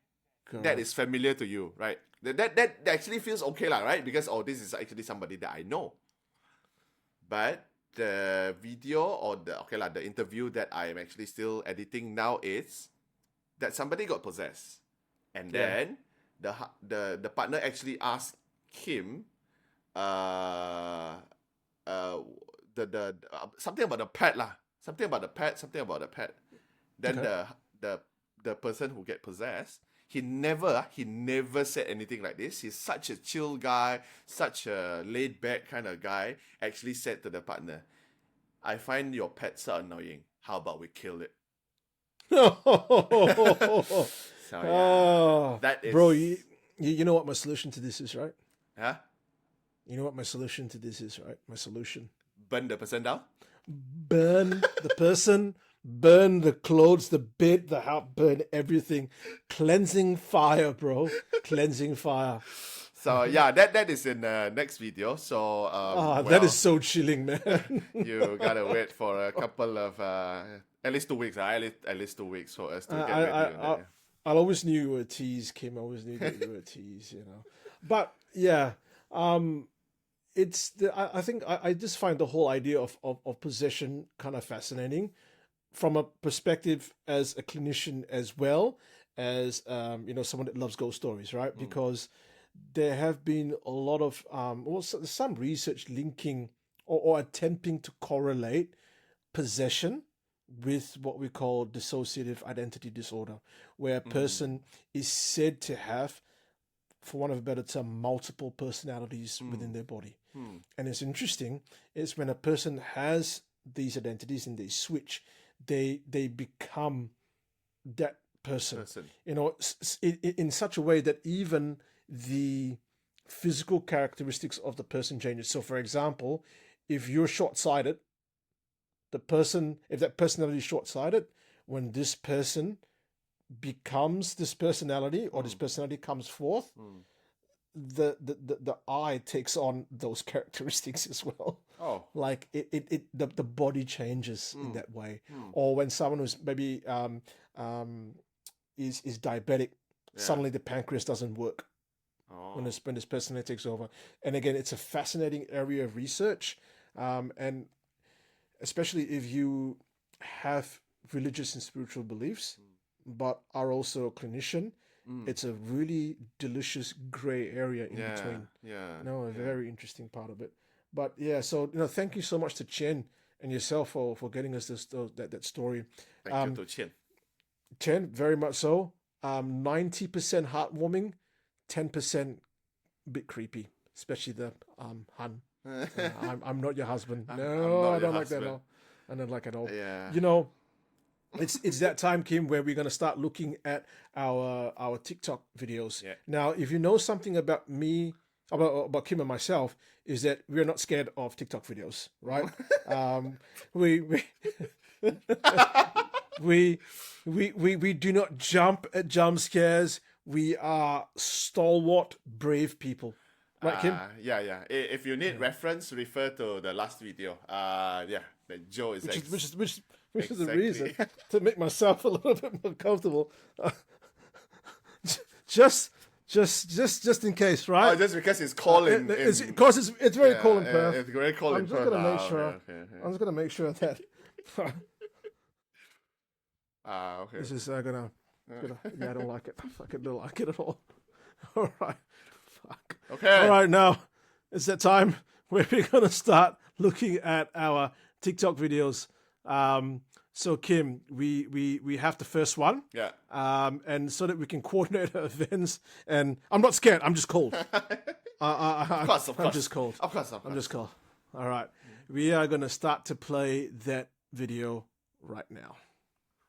is familiar to you, right? That actually feels okay lah, right? Because this is actually somebody that I know. But the video or the interview that I am actually still editing now is that somebody got possessed. And then the partner actually asked him the something about the pet lah, something about the pet. Then the person who get possessed, he never said anything like this. He's such a chill guy, such a laid back kind of guy. Actually said to the partner, I find your pet so annoying. How about we kill it? So yeah, that is, bro, you know what my solution to this is, right? huh? You know what my solution to this is, right? My solution. Burn the person down. Burn the person, burn the clothes, the bed, the house, burn everything. Cleansing fire, bro. Cleansing fire. So yeah, that is in the next video. So That is so chilling, man. you gotta wait for a couple of at least 2 weeks. At least 2 weeks for us to get ready on that. I always knew you were a tease, Kim. I always knew that you were a tease, But yeah, I think I just find the whole idea of possession kind of fascinating from a perspective as a clinician as well as someone that loves ghost stories, right? Because there have been a lot of some research linking or attempting to correlate possession with what we call dissociative identity disorder, where a person is said to have, for want of a better term, multiple personalities within their body. And it's interesting, is when a person has these identities and they switch, they become that person. In such a way that even the physical characteristics of the person changes. So for example, if you're short-sighted, if that personality is short-sighted, when this person becomes this personality or this personality comes forth, the eye takes on those characteristics as well. Like the body changes in that way. Or when someone who's maybe is diabetic, suddenly the pancreas doesn't work when this personality takes over. And again, it's a fascinating area of research, and especially if you have religious and spiritual beliefs, but are also a clinician, it's a really delicious gray area in between. A very interesting part of it. But yeah, so thank you so much to Chen and yourself for getting us that story. Thank you to Chen. Chen, very much so. 90% heartwarming, 10% a bit creepy, especially the Han. I'm not your husband. No, I don't like that at all. I don't like it at all. Yeah. It's that time, Kim, where we're gonna start looking at our TikTok videos. Yeah. Now, if you know something about me, about Kim and myself, is that we're not scared of TikTok videos, right? We do not jump at jump scares. We are stalwart, brave people. Right, Kim? Yeah. If you need reference, refer to the last video. That Joe is Which is the reason to make myself a little bit more comfortable. Just in case, right? Oh, just because it's cold it's very cold in Perth. It's very cold in Perth. I'm just gonna make sure. Okay. I'm just gonna make sure that. Okay. This is gonna. Yeah, I don't like it. I fucking don't like it at all. All right. Fuck. Okay. All right, now it's that time where we're gonna start looking at our TikTok videos. So Kim, we have the first one. Yeah. And so that we can coordinate our events. And I'm not scared. I'm just cold. Of course. I'm just cold. Of course. I'm just cold. All right. We are gonna start to play that video right now.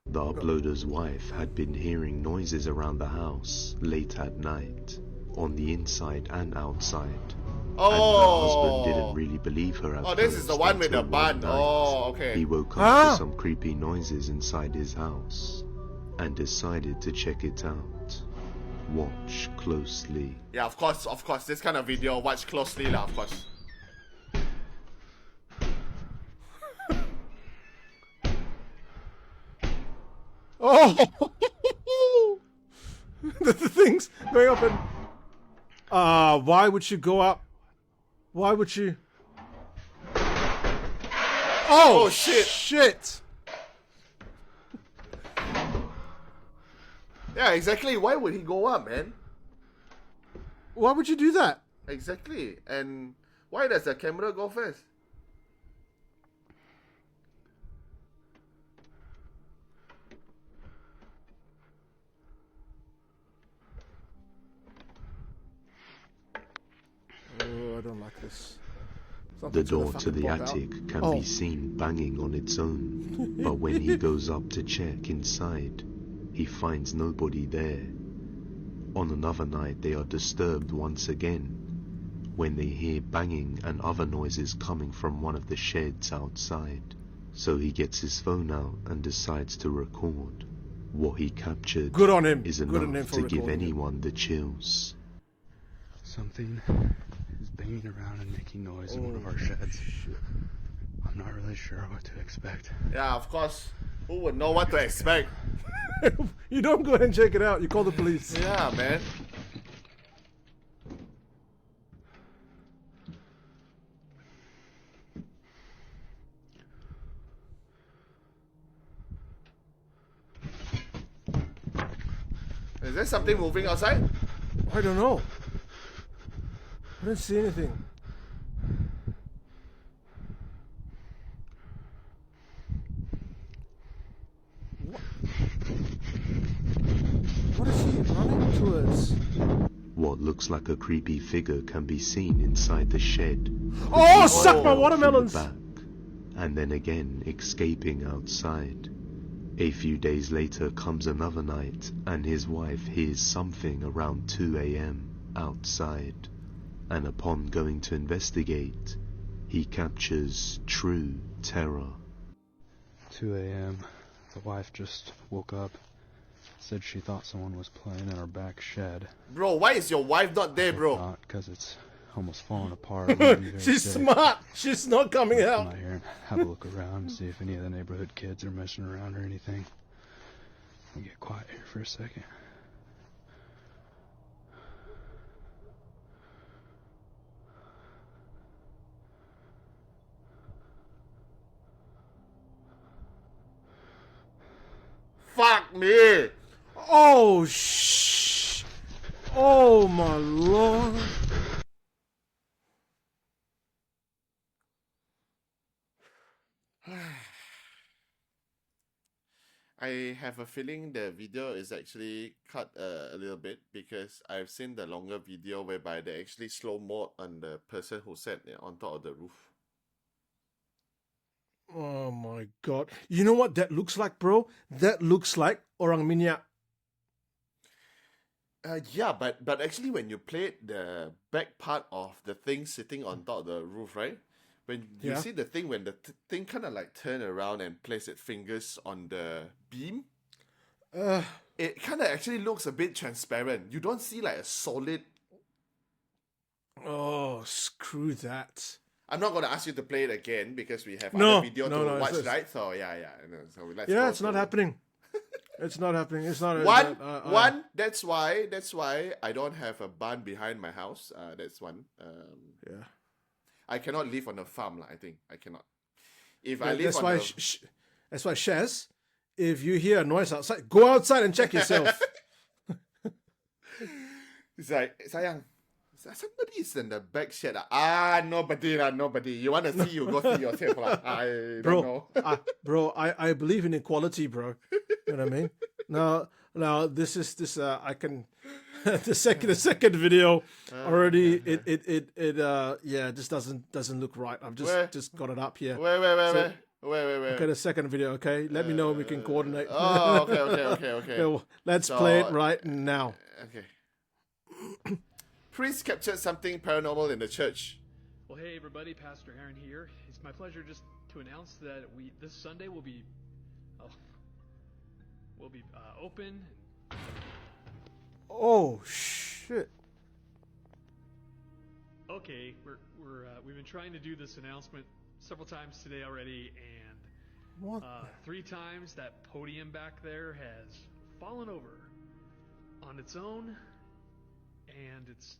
The uploader's wife had been hearing noises around the house late at night, on the inside and outside. And her husband didn't really believe her at first. This is the one with the until one bun. night, Okay. He woke up to some creepy noises inside his house and decided to check it out. Watch closely. Yeah, of course. This kind of video, watch closely lah, of course. Oh, the things going up and why would you go up? Why would you? Oh shit! Yeah, exactly. Why would he go up, man? Why would you do that? Exactly. And why does the camera go first? this? The Something's door gonna to the fucking pop out. attic can Oh. be seen banging on its own, but when he goes up to check inside, he finds nobody there. On another night, they are disturbed once again when they hear banging and other noises coming from one of the sheds outside. So he gets his phone out and decides to record. What he captured Good on him. is Good on him enough for to give recording it. anyone the chills. Something is banging around and making noise in one of our sheds. I'm not really sure what to expect. Yeah, of course. Who would know what to expect? You don't go and check it out. You call the police. Yeah, man. Is there something moving outside? I don't know. I didn't see anything. What is he running towards? What looks like a creepy figure can be seen inside the shed. Oh, suck my Out through watermelons! the back, and then again escaping outside. A few days later comes another night, and his wife hears something around 2 a.m. outside. And upon going to investigate, he captures true terror. 2 a.m. The wife just woke up, said she thought someone was playing in our back shed. Bro, why is your wife not there, bro? Not because it's almost falling apart. I'm gonna be very She's sick. smart. She's not coming Come out. out here and have a look around and see if any of the neighborhood kids are messing around or anything. We'll get quiet here for a second. Fuck me! Oh, shh. Oh, my lord. I have a feeling the video is actually cut a little bit because I've seen the longer video whereby they actually slow mode on the person who sat on top of the roof. Oh, my God. You know what that looks like, bro? That looks like orang minyak. Yeah, but actually when you played the back part of the thing sitting on top of the roof, right? When you Yeah. see the thing, when the thing kind of like turn around and place its fingers on the beam, it kind of actually looks a bit transparent. You don't see like a solid. Oh, screw that. I'm not going to ask you to play it again because we have No, other video no, to no, watch, it's- right? So yeah. No, so let's Yeah, go it's not to- happening. It's not happening. It's not One. That's why I don't have a barn behind my house. That's one. Yeah. I cannot live on a farm, I think I cannot. If I Yeah, live that's on why. a That's why, Shaz. If you hear a noise outside, go outside and check yourself. it's like sayang, somebody is in the back shed. Nobody. You want to see? You go see yourself. I don't know. Bro, I believe in equality, bro. You know what I mean? Now this I can the second video already it just doesn't look right. I've just got it up here. Wait. Okay, the second video. Okay, let me know when we can coordinate. Oh, okay. Okay, well, let's play it right now. Okay. Priest captured something paranormal in the church. Well, hey everybody, Pastor Aaron here. It's my pleasure just to announce that this Sunday will be open. Oh shit! Okay, we've been trying to do this announcement several times today already, and What? 3 times that podium back there has fallen over on its own, and it's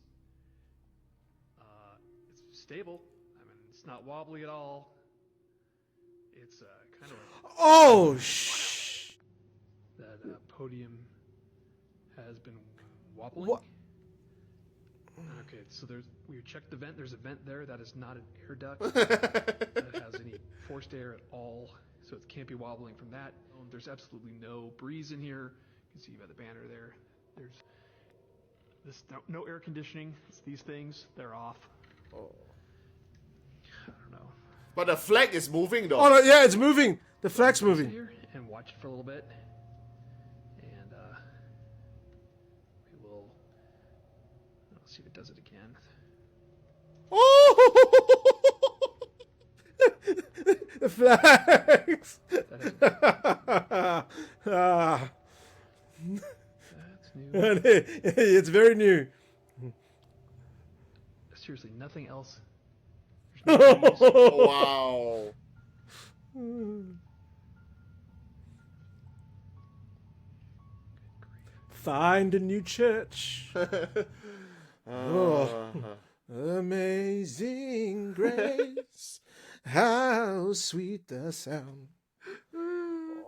stable. I mean, it's not wobbly at all. It's kind of like Oh shh! that podium has been wobbling. What? Okay, so we checked the vent. There's a vent there that is not an air duct that has any forced air at all, so it can't be wobbling from that. There's absolutely no breeze in here. You can see by the banner there. There's no air conditioning. It's these things. They're off. But the flag is moving though. Oh no, yeah, it's moving. The flag's Sit moving. here and watch it for a little bit, and we will. Let's see if it does it again. Oh! The flags. Ah. That's new. It's very new. Seriously, nothing else. There's no trees. Wow. Find a new church. Oh. Amazing grace, how sweet the sound.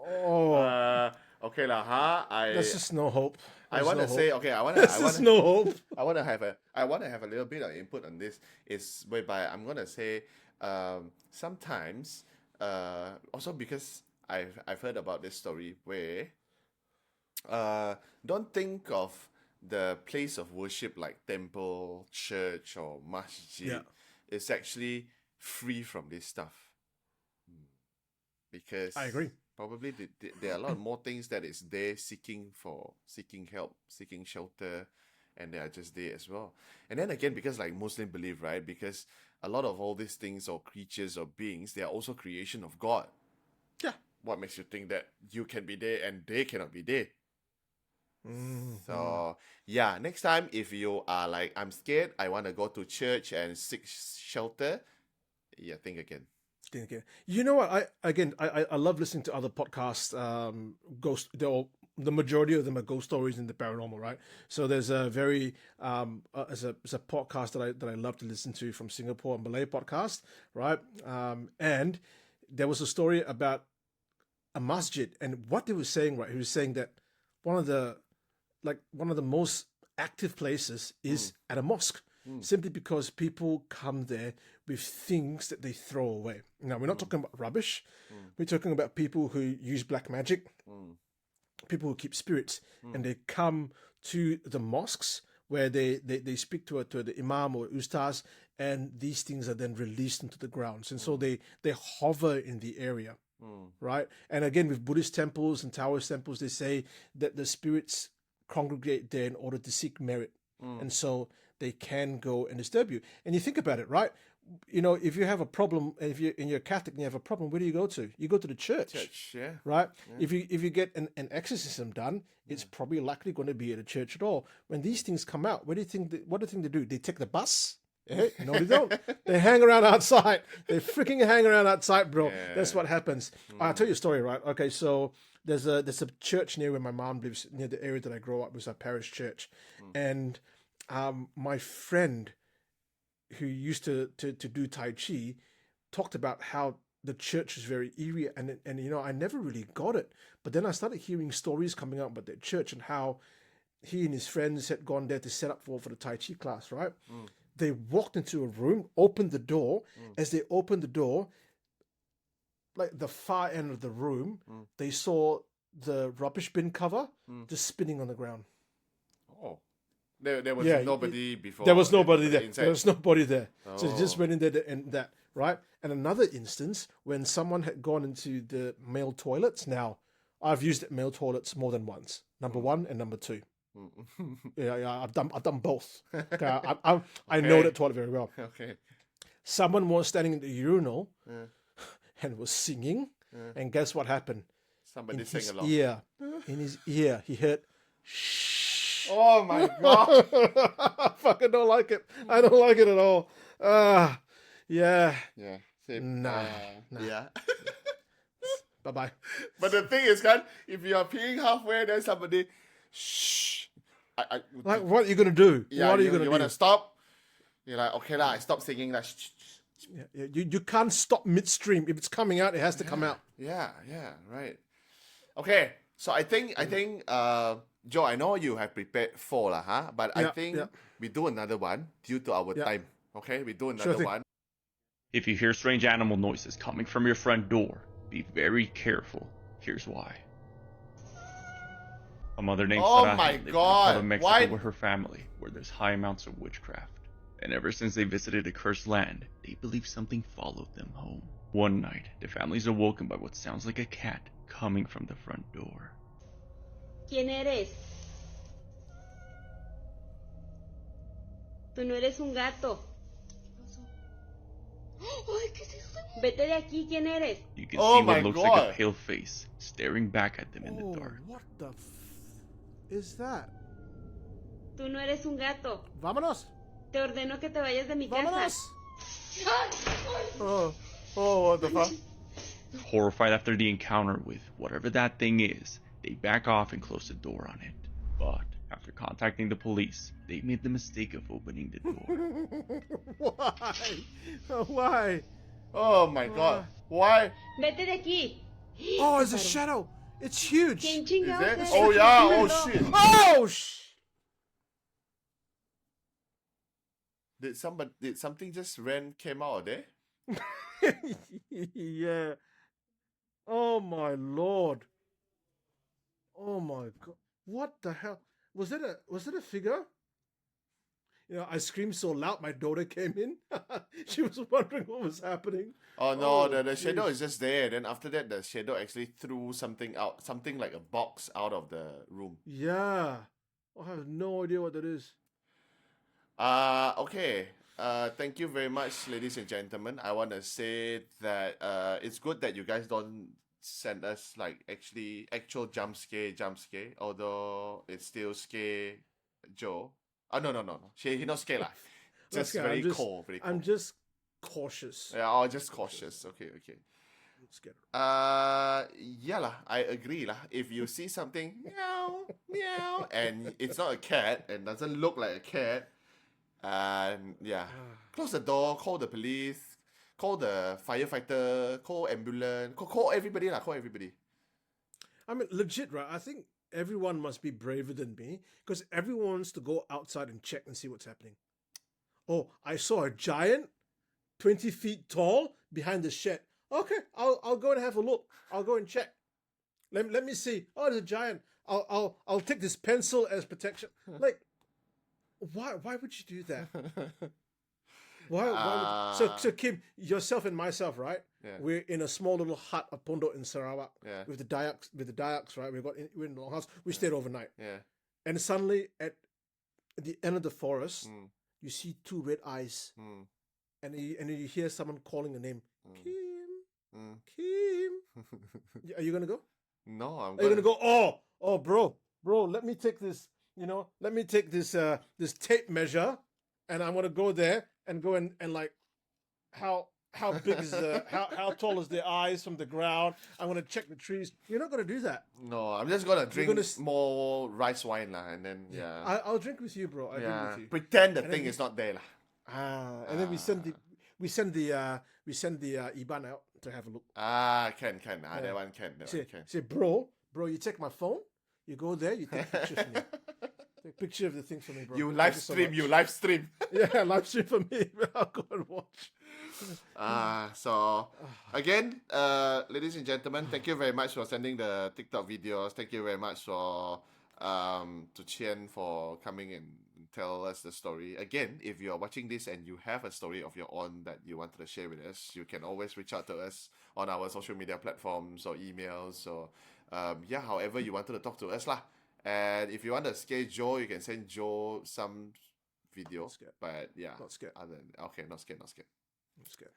Oh, Okay lah, huh? there's just no hope. I There's want no to say, hope. okay, I want There's just no hope. I want to have a little bit of input on this. Is whereby I'm gonna say, sometimes, also because I've heard about this story where, don't think of the place of worship like temple, church, or masjid. Yeah. It's actually free from this stuff. Because I agree. probably there are a lot more things that is there seeking help, seeking shelter, and they are just there as well. And then again, because like Muslim believe, right? Because a lot of all these things or creatures or beings, they are also creation of God. Yeah. What makes you think that you can be there and they cannot be there? So yeah, next time if you are like, I'm scared, I want to go to church and seek shelter, yeah, think again. You know what? I love listening to other podcasts. Ghost. The majority of them are ghost stories in the paranormal, right? So there's a very there's a podcast that I love to listen to from Singapore, a Malay podcast, right? And there was a story about a masjid, and what they were saying, right? He was saying that one of the most active places is at a mosque. Simply because people come there with things that they throw away. Now, we're not talking about rubbish. We're talking about people who use black magic, people who keep spirits, and they come to the mosques where they speak to the imam or ustaz, and these things are then released into the grounds. And so they hover in the area, right? And again, with Buddhist temples and Taoist temples, they say that the spirits congregate there in order to seek merit. And so they can go and disturb you. And you think about it, right? You know, if you have a problem, if you're Catholic and you have a problem, where do you go to? You go to the church. Yeah. Right? Yeah. If you get an exorcism done, it's probably likely going to be at a church at all. When these things come out, what do you think they do? They take the bus? Eh? No, they don't. They hang around outside. They freaking hang around outside, bro. Yeah. That's what happens. I'll tell you a story, right? Okay, so there's a church near where my mom lives, near the area that I grew up, was a parish church. And my friend who used to do Tai Chi talked about how the church is very eerie, and you know, I never really got it. But then I started hearing stories coming out about their church and how he and his friends had gone there to set up for the Tai Chi class, right? They walked into a room, opened the door. As they opened the door, like the far end of the room, they saw the rubbish bin cover just spinning on the ground. Oh. There was nobody before. There was nobody there. Inside. There was nobody there. Oh. So they just went in there and that, right? And another instance when someone had gone into the male toilets. Now, I've used male toilets more than once. Number 1 and number 2. Yeah, I've done both. Okay, I know that toilet very well. Okay. Someone was standing in the urinal and was singing, and guess what happened? Somebody sang along. In his ear, he heard shh. Oh my god! I fucking don't like it. I don't like it at all. Yeah. Yeah. Same. Nah. Yeah. Bye bye. But the thing is, if you are peeing halfway, then somebody, shh. Like, what are you gonna do? Yeah, what are you gonna do? You want to stop? You're like, okay lah, I stop singing lah. Yeah, you can't stop midstream. If it's coming out, it has to come out. Yeah, right. Okay, so I think Joe, I know you have prepared 4 lah, huh? But I think we do another one due to our time. Okay, we do another one. If you hear strange animal noises coming from your front door, be very careful. Here's why. A mother named Oh Sarah my lived in God, part of Mexico why- with her family, where there's high amounts of witchcraft. And ever since they visited a cursed land, they believe something followed them home. One night, the family's awoken by what sounds like a cat coming from the front door. ¿Quién eres? Tú no eres un gato. Ay, ¿qué es eso? Vete de aquí, ¿quién eres? You can Oh see what my looks like a God. pale face staring back at them in the dark. What the is that? Tú no eres un gato. Vámonos. Te ordeno que te vayas de mi Vámonos. Oh, what the fuck? Horrified after the encounter with whatever that thing is, they back off and close the door on it. But after contacting the police, they made the mistake of opening the door. Why? Why? Oh my God. Why? Vete de aquí. Oh, it's a shadow. It's huge. ¿Quién Is chingados it? eres? Oh yeah, oh shit. Oh, Did something just came out of there? yeah. Oh my lord. Oh my god. What the hell? Was it a figure? You know, I screamed so loud my daughter came in. She was wondering what was happening. Oh no, Oh, the shadow jeez. is just there. Then after that, the shadow actually threw something out, something like a box out of the room. Yeah. I have no idea what that is. Okay. Thank you very much, ladies and gentlemen. I want to say that it's good that you guys don't send us like actual jump scare, although it's still scare Joe. Oh no. He not scare lah. Just Okay, very cold, very cold. I'm just cautious. Yeah, oh, just cautious. Okay. I'm scared. Yeah lah, I agree lah. If you see something meow, and it's not a cat and doesn't look like a cat, yeah, close the door, call the police, call the firefighter, call ambulance, call everybody lah, call everybody. I mean, legit, right? I think everyone must be braver than me because everyone wants to go outside and check and see what's happening. Oh, I saw a giant, 20 feet tall, behind the shed. Okay, I'll go and have a look. I'll go and check. Let me see. Oh, there's a giant. I'll take this pencil as protection. Like, why would you do that? Why so Kim, yourself and myself, right? Yeah. We're in a small little hut of Pondo in Sarawak Yeah. with the Dayaks, right? We're in the house. We stayed overnight. Yeah. And suddenly at the end of the forest, Mm. you see two red eyes. Mm. And then you hear someone calling a name. Kim. Mm. Kim. Are you gonna go? No, I'm Are you gonna go? Oh, bro, let me take this. Let me take this this tape measure, and I'm gonna go there and go and like how big is how tall is the eyes from the ground? I'm gonna check the trees. You're not gonna do that. No, I'm just gonna drink gonna more rice wine lah, and then yeah, I'll drink with you, bro. I'll drink with you. pretend the And thing then is not there lah. And then we send the IBAN out to have a look. Can. That one can. Say, bro, you take my phone. You go there. You take a picture for me. Take a picture of the things for me, bro. You Thank live so stream. much. You live stream. Yeah, live stream for me. I'll go and watch. So again, ladies and gentlemen, thank you very much for sending the TikTok videos. Thank you very much for to Qian for coming and tell us the story. Again, if you are watching this and you have a story of your own that you wanted to share with us, you can always reach out to us on our social media platforms or emails or however you wanted to talk to us lah. And if you want to scare Joe, you can send Joe some video. Not scared. But yeah, Not scared. Okay, not scared. I'm scared.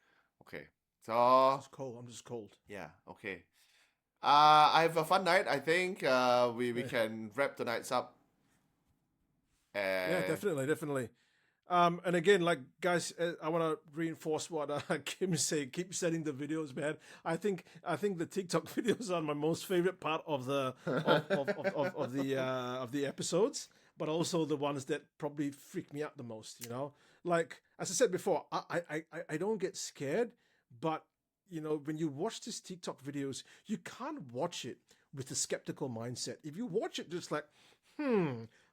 Okay, so It's cold. I'm just cold. yeah, okay. I have a fun night. I think we can wrap tonight's up. Yeah, definitely. And again, like guys, I want to reinforce what Kim said. Keep sending the videos, man. I think the TikTok videos are my most favorite part of the of the episodes, but also the ones that probably freak me out the most. Like as I said before, I don't get scared, but when you watch these TikTok videos, you can't watch it with a skeptical mindset. If you watch it just like,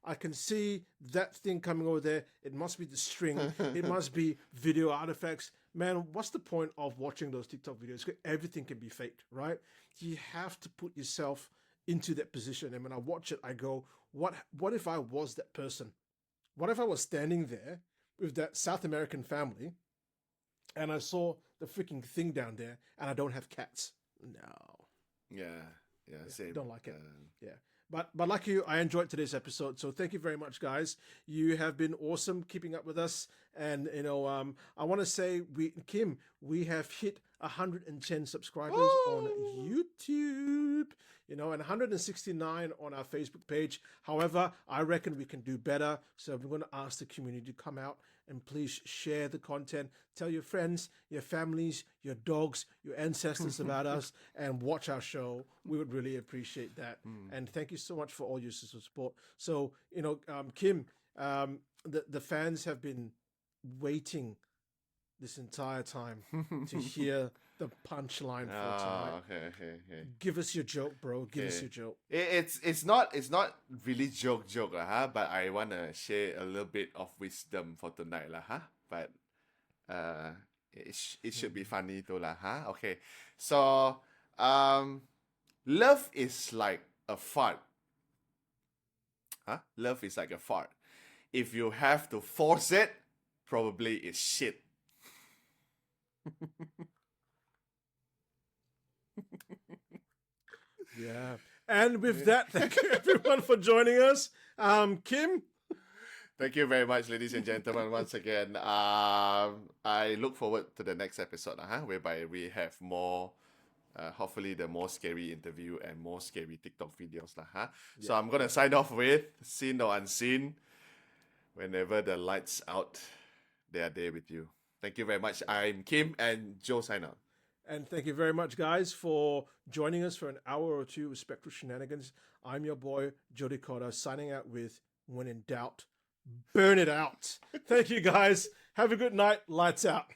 I can see that thing coming over there. It must be the string. It must be video artifacts. Man, what's the point of watching those TikTok videos? Everything can be faked, right? You have to put yourself into that position. And when I watch it, I go, what if I was that person? What if I was standing there with that South American family, and I saw the freaking thing down there, and I don't have cats. No, Yeah, same. don't like it. Yeah. But like you, I enjoyed today's episode. So thank you very much, guys. You have been awesome keeping up with us. And I want to say, Kim, we have hit 110 subscribers on YouTube. And 169 on our Facebook page. However, I reckon we can do better. So I'm going to ask the community to come out and please share the content. Tell your friends, your families, your dogs, your ancestors about us, and watch our show. We would really appreciate that. And thank you so much for all your support. So, Kim, the fans have been waiting this entire time to hear the punchline for tonight. Okay. Give us your joke, bro. Give us your joke. It's not really joke lah, but I wanna share a little bit of wisdom for tonight lah, but it should be funny too lah, Okay, so love is like a fart. Love is like a fart. If you have to force it, probably it's shit. Yeah. And with that, thank you everyone for joining us. Kim? Thank you very much, ladies and gentlemen, once again. I look forward to the next episode, whereby we have more, hopefully the more scary interview and more scary TikTok videos. So I'm going to sign off with Seen or Unseen. Whenever the lights out, they are there with you. Thank you very much. I'm Kim, and Joe sign out. And thank you very much, guys, for joining us for an hour or two of Spectral Shenanigans. I'm your boy, Jody Cotta, signing out with When in Doubt, Burn It Out. Thank you, guys. Have a good night. Lights out.